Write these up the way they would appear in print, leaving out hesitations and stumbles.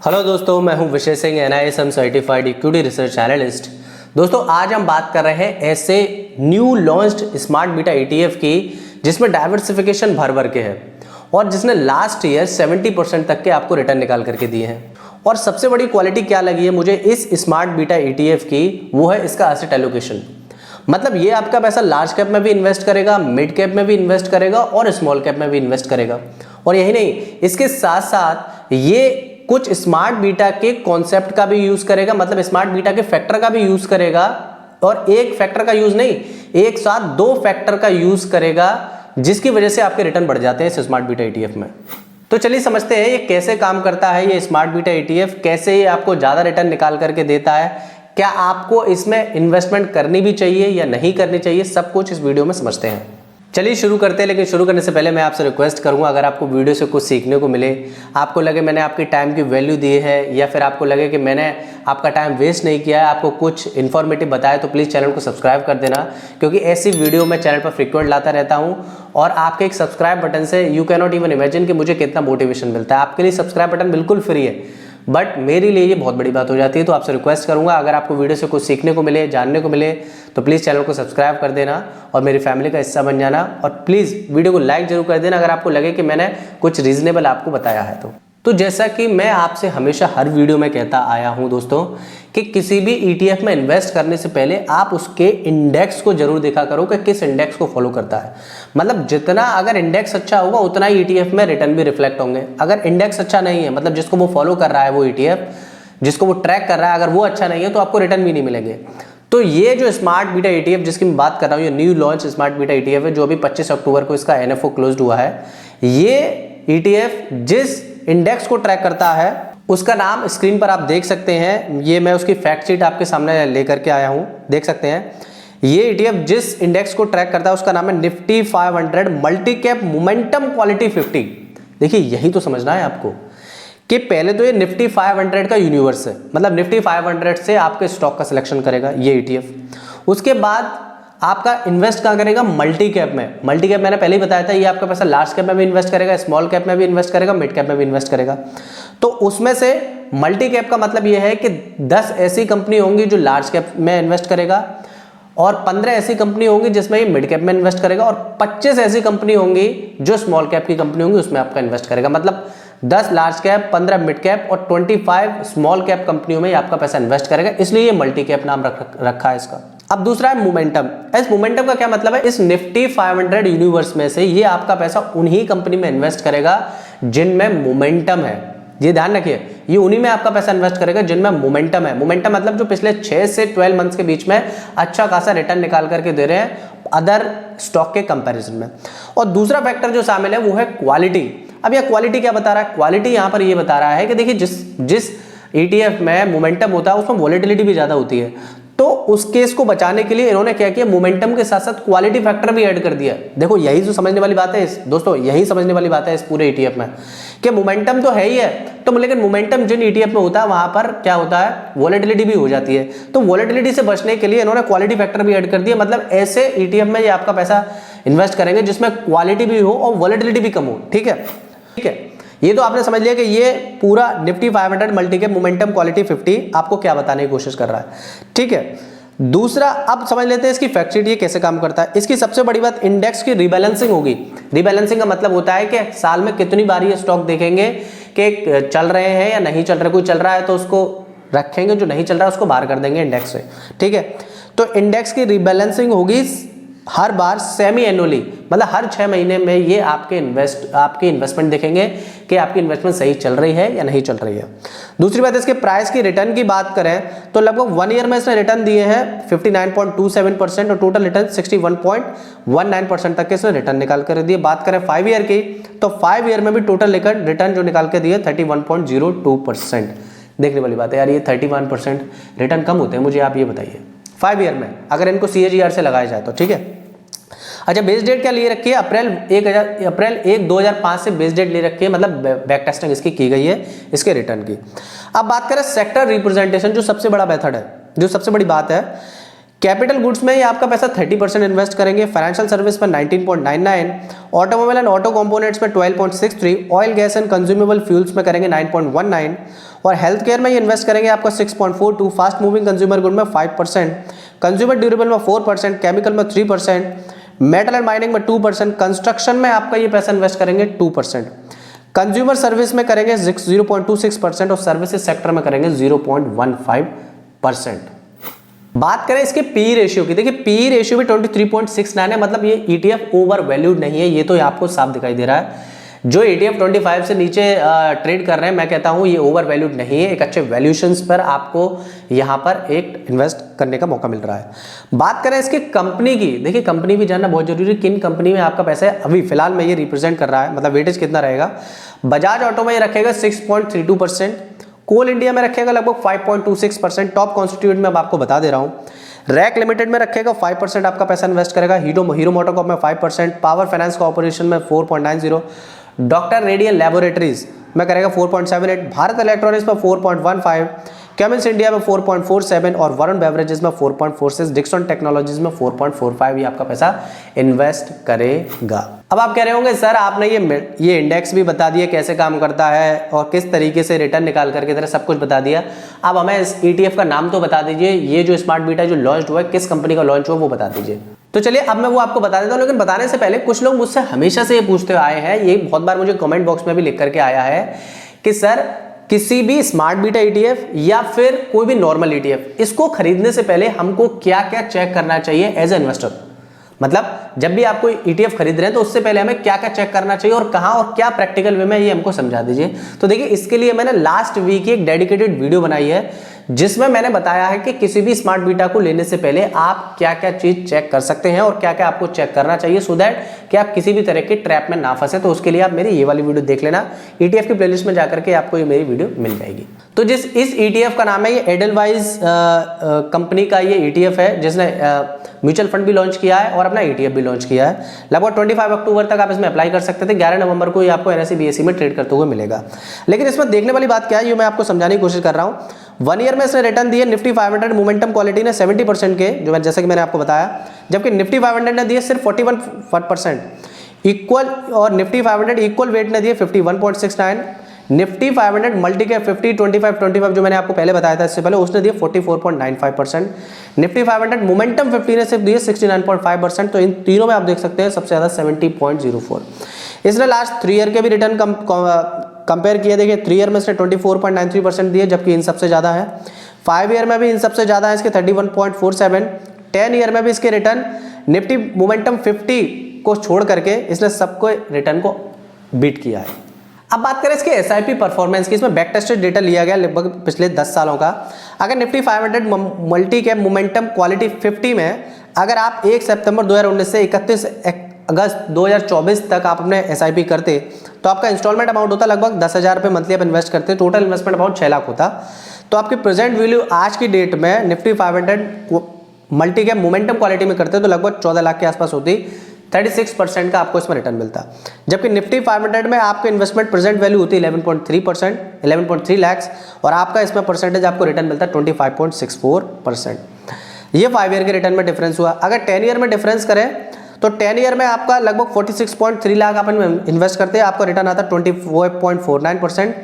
Hello दोस्तों, मैं हूं Vishesh Singh, NISM certified equity research analyst. दोस्तों आज हम बात कर रहे हैं ऐसे new launched smart beta ETF की जिसमें डाइवर्सिफिकेशन भर भर के है और जिसने लास्ट ईयर 70% तक के आपको रिटर्न निकाल करके दिए हैं। और सबसे बड़ी क्वालिटी क्या लगी है मुझे इस स्मार्ट बीटा ETF की, वो है इसका एसेट एलोकेशन। मतलब ये आपका पैसा लार्ज कैप में भी इन्वेस्ट करेगा, मिड कैप में भी इन्वेस्ट करेगा और स्मॉल कैप में भी इन्वेस्ट करेगा। और यही नहीं, इसके साथ साथ ये कुछ स्मार्ट बीटा के कॉन्सेप्ट का भी यूज करेगा, मतलब स्मार्ट बीटा के फैक्टर का भी यूज करेगा। और एक फैक्टर का यूज नहीं, एक साथ दो फैक्टर का यूज करेगा, जिसकी वजह से आपके रिटर्न बढ़ जाते हैं इस स्मार्ट बीटा ETF में। तो चलिए समझते हैं ये कैसे काम करता है, ये स्मार्ट बीटा ETF कैसे ये आपको ज्यादा रिटर्न निकाल करके देता है, क्या आपको इसमें इन्वेस्टमेंट करनी भी चाहिए या नहीं करनी चाहिए, सब कुछ इस वीडियो में समझते हैं। चलिए शुरू करते हैं, लेकिन शुरू करने से पहले मैं आपसे रिक्वेस्ट करूंगा, अगर आपको वीडियो से कुछ सीखने को मिले, आपको लगे मैंने आपके टाइम की वैल्यू दी है या फिर आपको लगे कि मैंने आपका टाइम वेस्ट नहीं किया है, आपको कुछ इन्फॉर्मेटिव बताया, तो प्लीज़ चैनल को सब्सक्राइब कर देना, क्योंकि ऐसी वीडियो मैं चैनल पर फ्रीक्वेंट लाता रहता हूँ। और आपके एक सब्सक्राइब बटन से you can not even imagine कि मुझे कितना मोटिवेशन मिलता है। आपके लिए सब्सक्राइब बटन बिल्कुल फ्री है, बट मेरे लिए ये बहुत बड़ी बात हो जाती है। तो आपसे रिक्वेस्ट करूंगा, अगर आपको वीडियो से कुछ सीखने को मिले, जानने को मिले, तो प्लीज़ चैनल को सब्सक्राइब कर देना और मेरी फैमिली का हिस्सा बन जाना। और प्लीज़ वीडियो को लाइक जरूर कर देना अगर आपको लगे कि मैंने कुछ रीजनेबल आपको बताया है तो जैसा कि मैं आपसे हमेशा हर वीडियो में कहता आया हूं दोस्तों, कि किसी भी ETF में इन्वेस्ट करने से पहले आप उसके इंडेक्स को जरूर देखा करो कि किस इंडेक्स को फॉलो करता है। मतलब जितना अगर इंडेक्स अच्छा होगा उतना ही ETF में रिटर्न भी रिफ्लेक्ट होंगे। अगर इंडेक्स अच्छा नहीं है, मतलब जिसको वो फॉलो कर रहा है वो ETF, जिसको वो ट्रैक कर रहा है, अगर वो अच्छा नहीं है तो आपको रिटर्न भी नहीं मिलेंगे। तो ये जो स्मार्ट बीटा ETF जिसकी मैं बात कर रहा हूँ, ये new launch smart beta ETF है, जो अभी 25 अक्टूबर को इसका NFO क्लोज हुआ है। ये ETF जिस इंडेक्स को ट्रैक करता है उसका नाम स्क्रीन पर आप देख सकते हैं। ये मैं उसकी फैक्ट शीट आपके सामने लेकर के आया हूं, देख सकते हैं। ये ETF जिस इंडेक्स को ट्रैक करता है उसका नाम है Nifty 500 multi cap momentum quality 50। देखिए यही तो समझना है आपको कि पहले तो ये निफ्टी 500 का यूनिवर्स है, मतलब निफ्टी 500 से आपके स्टॉक का सिलेक्शन करेगा ये ETF। उसके बाद आपका इन्वेस्ट कहाँ करेगा, मल्टी कैप में। मल्टी कैप मैंने पहले ही बताया था, ये आपका पैसा लार्ज कैप में भी इन्वेस्ट करेगा, स्मॉल कैप में भी इन्वेस्ट करेगा, मिड कैप में भी इन्वेस्ट करेगा। तो उसमें से मल्टी कैप का मतलब ये है कि 10 ऐसी कंपनी होंगी जो लार्ज कैप में इन्वेस्ट करेगा, और 15 ऐसी कंपनी होंगी जिसमें ये मिड कैप में इन्वेस्ट करेगा, और 25 ऐसी कंपनी होंगी जो स्मॉल कैप की कंपनी होंगी उसमें आपका इन्वेस्ट करेगा। मतलब 10 लार्ज कैप, 15 मिड कैप और 25 स्मॉल कैप कंपनियों में आपका पैसा इन्वेस्ट करेगा, इसलिए ये मल्टी कैप नाम रखा है इसका। अब दूसरा है मोमेंटम। इस मोमेंटम का क्या मतलब है, इस निफ्टी 500 यूनिवर्स में से ये आपका पैसा उन्हीं कंपनी में इन्वेस्ट करेगा जिनमें मोमेंटम है। ये ध्यान रखिए, ये उन्हीं में आपका पैसा इन्वेस्ट करेगा जिनमें मोमेंटम है। मोमेंटम मतलब जो पिछले 6 से 12 मंथ्स के बीच में अच्छा खासा रिटर्न निकाल करके दे रहे हैं अदर स्टॉक के कंपैरिजन में। और दूसरा फैक्टर जो शामिल है वो है क्वालिटी। अब यह क्वालिटी क्या बता रहा है, क्वालिटी यहाँ पर ये बता रहा है कि देखिए जिस ETF में मोमेंटम होता है उसमें वॉलेटिलिटी भी ज्यादा होती है। तो उस केस को बचाने के लिए इन्होंने क्या किया, मोमेंटम के साथ साथ क्वालिटी फैक्टर भी ऐड कर दिया। देखो यही जो समझने वाली बात है दोस्तों, यही समझने वाली बात है इस पूरे ETF में, कि मोमेंटम तो है ही है, तो लेकिन मोमेंटम जिन ETF में होता है वहां पर क्या होता है, वॉलेटिलिटी भी हो जाती है। तो वॉलेटिलिटी से बचने के लिए इन्होंने क्वालिटी फैक्टर भी ऐड कर दिया। मतलब ऐसे ETF में ये आपका पैसा इन्वेस्ट करेंगे जिसमें क्वालिटी भी हो और वॉलेटिलिटी भी कम हो। ठीक है, ठीक है। ये तो आपने समझ लिया कि ये पूरा Nifty 500 multi cap momentum quality 50 आपको क्या बताने की कोशिश कर रहा है। ठीक है, दूसरा अब समझ लेते हैं इसकी फैक्ट शीट ये कैसे काम करता है। इसकी सबसे बड़ी बात इंडेक्स की रीबैलेंसिंग होगी। रीबैलेंसिंग का मतलब होता है कि साल में कितनी बार ये स्टॉक देखेंगे कि चल रहे हैं या नहीं चल रहे। कोई चल रहा है तो उसको रखेंगे, जो नहीं चल रहा है उसको बाहर कर देंगे इंडेक्स से। ठीक है, तो इंडेक्स की रीबैलेंसिंग होगी हर बार सेमी एनुअली, मतलब हर 6 महीने में ये आपके इन्वेस्टमेंट देखेंगे कि आपकी इन्वेस्टमेंट सही चल रही है या नहीं चल रही है। दूसरी बात इसके प्राइस की रिटर्न की बात करें तो लगभग 1 ईयर में इसने रिटर्न दिए हैं 59.27% और टोटल रिटर्न 61.19% तक के इसने रिटर्न निकाल कर दिए। बात करें 5 ईयर की तो 5 ईयर में भी टोटल रिटर्न जो निकाल के दिए 31.02%। देखने वाली बात है यार, ये 31% रिटर्न कम होते हैं, मुझे आप ये बताइए 5 ईयर में अगर इनको CAGR से लगाया जाए तो। ठीक है, अच्छा बेस डेट क्या लिए रखी है, अप्रैल 1 2005 से बेस डेट ले रखी है, मतलब बैक टेस्टिंग इसकी की गई है इसके रिटर्न की। अब बात करें सेक्टर रिप्रेजेंटेशन, जो सबसे बड़ा मेथड है, जो सबसे बड़ी बात है कैपिटल गुड्स में ये आपका पैसा 30% इन्वेस्ट करेंगे, फाइनेंशियल सर्विस में 19.99, ऑटोमोबाइल एंड ऑटो कंपोनेंट्स में 12.63, oil gas and consumable fuels में करेंगे 9.19 और हेल्थ केयर में ये इन्वेस्ट करेंगे आपका 6.42, फास्ट मूविंग कंज्यूमर गुड में 5%, कंज्यूमर ड्यूरेबल में 4%, केमिकल में 3%, मेटल एंड माइनिंग में 2%, कंस्ट्रक्शन में आपका ये पैसा इन्वेस्ट करेंगे 2%, कंज्यूमर सर्विस में करेंगे 0.26% और सर्विसेज सेक्टर में करेंगे 0.15%। बात करें इसके पी रेशियो की, देखिए पी रेशियो भी 23.69 है, मतलब ये ETF ओवर वैल्यूड नहीं है, ये तो आपको साफ दिखाई दे रहा है। जो ETF 25 से नीचे ट्रेड कर रहे हैं, मैं कहता हूं ये ओवर वैल्यूड नहीं है, एक अच्छे वैल्यूशंस पर आपको यहां पर एक इन्वेस्ट करने का मौका मिल रहा है। बात करें इसकी कंपनी की, देखिए कंपनी भी जानना बहुत जरूरी है, किन कंपनी में आपका पैसा है अभी फिलहाल में ये रिप्रेजेंट कर रहा है, मतलब वेटेज कितना रहेगा। बजाज ऑटो में ये रखेगा 6.32%, कोल इंडिया में रखेगा लगभग 5.26%, टॉप कॉन्स्टिट्यूट में अब आपको बता दे रहा हूं। रैक लिमिटेड में रखेगा 5% आपका पैसा इन्वेस्ट करेगा, हीरो मोटोकॉर्प में 5%, पावर फाइनेंस कॉर्पोरेशन में 4.90, डॉक्टर रेडियन लैबोरेटरीज में करेगा 4.78, भारत इलेक्ट्रॉनिक्स में 4.15, केमिल्स इंडिया में 4.47 और वरुण बेवरेजेस में 4.46, डिक्सन टेक्नोलॉजीज में 4.45 ये आपका पैसा इन्वेस्ट करेगा। अब आप कह रहे होंगे सर आपने ये इंडेक्स भी बता दिया कैसे काम करता है और किस तरीके से रिटर्न निकाल करके तरह सब कुछ बता दिया, अब हमें इस ETF का नाम तो बता दीजिए, ये जो स्मार्ट बीटा जो लॉन्च हुआ है किस कंपनी का लॉन्च हुआ वो बता दीजिए। तो चलिए अब मैं वो आपको बता देता हूँ, लेकिन बताने से पहले कुछ लोग मुझसे हमेशा से ये पूछते आए हैं, ये बहुत बार मुझे कमेंट बॉक्स में भी लिख करके आया है कि सर किसी भी स्मार्ट बीटा ETF या फिर कोई भी नॉर्मल ETF, इसको खरीदने से पहले हमको क्या क्या चेक करना चाहिए एज ए इन्वेस्टर, मतलब जब भी आप कोई ETF खरीद रहे हैं तो उससे पहले हमें क्या क्या चेक करना चाहिए और कहां और क्या प्रैक्टिकल वे में ये हमको समझा दीजिए। तो देखिए इसके लिए मैंने लास्ट वीक एक डेडिकेटेड वीडियो बनाई है जिसमें मैंने बताया है कि किसी भी स्मार्ट बीटा को लेने से पहले आप क्या क्या चीज चेक कर सकते हैं और क्या क्या आपको चेक करना चाहिए, सो दैट कि आप किसी भी तरह के ट्रैप में ना फंसे। तो उसके लिए आप मेरी ये वाली वीडियो देख लेना, ETF की प्लेलिस्ट में जाकर के आपको ये मेरी वीडियो मिल जाएगी। तो इस ETF का नाम है ये एडलवाइज कंपनी का ये ETF है जिसने म्यूचुअल फंड भी लॉन्च किया है और अपना ETF भी लॉन्च किया है। लगभग 25 अक्टूबर तक आप इसमें अप्लाई कर सकते थे, 11 नवंबर को ये आपको NSE BSE में ट्रेड करते हुए मिलेगा। लेकिन इसमें देखने वाली बात क्या है, ये मैं आपको समझाने की कोशिश कर रहा हूँ। 1 ईयर में इसने रिटर्न दिए निफ्टी 500 मोमेंटम क्वालिटी ने 70% के, जो जैसे कि मैंने आपको बताया, जबकि निफ्टी 500 ने दिए सिर्फ 41% इक्वल और निफ्टी 500 इक्वल वेट ने दिए 51.69, निफ्टी 500 मल्टी कैप 50-25-25 जो मैंने आपको पहले बताया था इससे पहले, उसने दिए 44.95%, निफ्टी 500 मोमेंटम 50 ने सिर्फ दिए 69.5%। तो इन तीनों में आप देख सकते हैं सबसे ज्यादा 70.04। इसने लास्ट 3 ईयर के भी रिटर्न कंपेयर किए, देखिए 3 ईयर में इसने 24.93% दिए, जबकि इन सबसे ज्यादा है। 5 ईयर में भी इन सबसे ज्यादा है इसके 31.47, 10 ईयर में भी इसके रिटर्न निफ्टी मोमेंटम 50 को छोड़ करके इसने सबको रिटर्न को बीट किया है। अब बात करें इसके SIP परफॉर्मेंस की, इसमें बैक टेस्टेड डेटा लिया गया लगभग पिछले 10 सालों का। अगर Nifty 500 multi cap momentum quality 50 में अगर आप 1 सितंबर 2019 से 31 अगस्त 2024 तक आप अपने SIP करते तो आपका इंस्टॉलमेंट अमाउंट होता लगभग 10,000 रुपये मंथली आप इन्वेस्ट करते, टोटल इन्वेस्टमेंट अमाउंट 6 लाख होता। तो आपकी प्रेजेंट वैल्यू आज की डेट में Nifty 500 multi cap momentum quality में करते तो लगभग 14 लाख के आसपास होती, 36% का आपको इसमें रिटर्न मिलता। जबकि निफ्टी 500 में आपके इन्वेस्टमेंट प्रेजेंट वैल्यू होती 11.3%, 11.3 लाख, और आपका इसमें परसेंटेज आपको रिटर्न मिलता 25.64%। ये 5 ईयर के रिटर्न में डिफरेंस हुआ। अगर 10 ईयर में डिफरेंस करें तो 10 ईयर में आपका लगभग 46.3 लाख अपन इन्वेस्ट करते हैं, आपका रिटर्न आता 24.49%।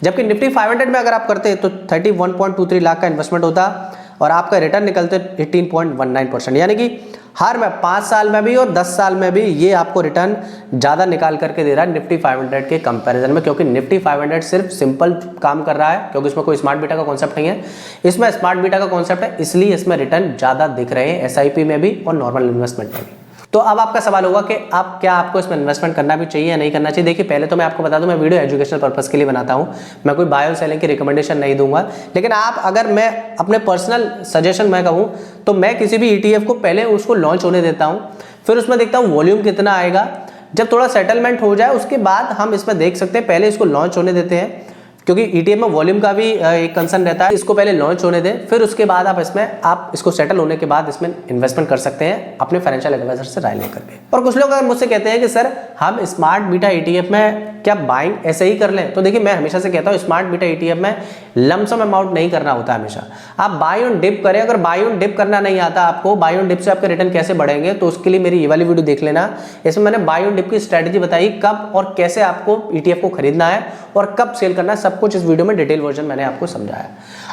जबकि निफ्टी 500 में अगर आप करते तो 31.23 लाख का इन्वेस्टमेंट होता और आपका रिटर्न निकलते 18.19%। यानी कि हर में 5 साल में भी और 10 साल में भी ये आपको रिटर्न ज़्यादा निकाल करके दे रहा है निफ्टी 500 के कंपैरिजन में, क्योंकि निफ्टी 500 सिर्फ सिंपल काम कर रहा है, क्योंकि इसमें कोई स्मार्ट बीटा का कॉन्सेप्ट नहीं है। इसमें स्मार्ट बीटा का कॉन्सेप्ट है, इसलिए इसमें रिटर्न ज़्यादा दिख रहे हैं SIP में भी और नॉर्मल इन्वेस्टमेंट में भी। तो अब आपका सवाल होगा कि आप क्या आपको इसमें इन्वेस्टमेंट करना भी चाहिए या नहीं करना चाहिए। देखिए पहले तो मैं आपको बता दूं, मैं वीडियो एजुकेशनल पर्पस के लिए बनाता हूं, मैं कोई बाय और सेलिंग की रिकमेंडेशन नहीं दूंगा। लेकिन आप अगर मैं अपने पर्सनल सजेशन मैं कहूं तो मैं किसी भी ETF को पहले उसको लॉन्च होने देता हूं, फिर उसमें देखता हूं वॉल्यूम कितना आएगा, जब थोड़ा सेटलमेंट हो जाए उसके बाद हम इसमें देख सकते हैं। पहले इसको लॉन्च होने देते हैं, क्योंकि ETF में वॉल्यूम का भी एक कंसर्न रहता है। इसको पहले लॉन्च होने दें, फिर उसके बाद आप इसको सेटल होने के बाद इसमें इन्वेस्टमेंट कर सकते हैं अपने फाइनेंशियल एडवाइजर से राय लेकर के। और कुछ लोग अगर मुझसे कहते हैं कि सर हम स्मार्ट बीटा ETF में क्या बाइंग ऐसे ही कर लें, तो देखिए मैं हमेशा से कहता हूँ स्मार्ट बीटा ETF में लमसम अमाउंट नहीं करना होता है। हमेशा आप बाई ऑन डिप करें। अगर बाई ऑन डिप करना नहीं आता आपको, बाई ऑन डिप से आपके रिटर्न कैसे बढ़ेंगे, तो उसके लिए मेरी ये वाली वीडियो देख लेना। इसमें मैंने बाई ऑन डिप की स्ट्रेटजी बताई, कब और कैसे आपको ETF को खरीदना है और कब सेल करना है, सब कुछ इस वीडियो में डिटेल वर्जन मैंने आपको समझाया।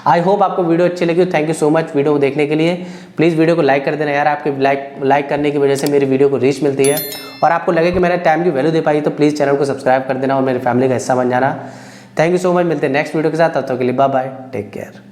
आई होप आपको वीडियो अच्छी लगी। Thank you so much video को देखने के लिए। प्लीज़ वीडियो को लाइक कर देना यार, आपके लाइक करने की वजह से मेरी वीडियो को रीच मिलती है। और आपको लगे कि मैंने टाइम की वैल्यू दे पाई तो प्लीज़ चैनल को सब्सक्राइब कर देना और मेरी फैमिली का हिस्सा बन जाना। Thank you so much. मिलते हैं नेक्स्ट वीडियो के साथ, तब तक के लिए बाय बाय, टेक केयर।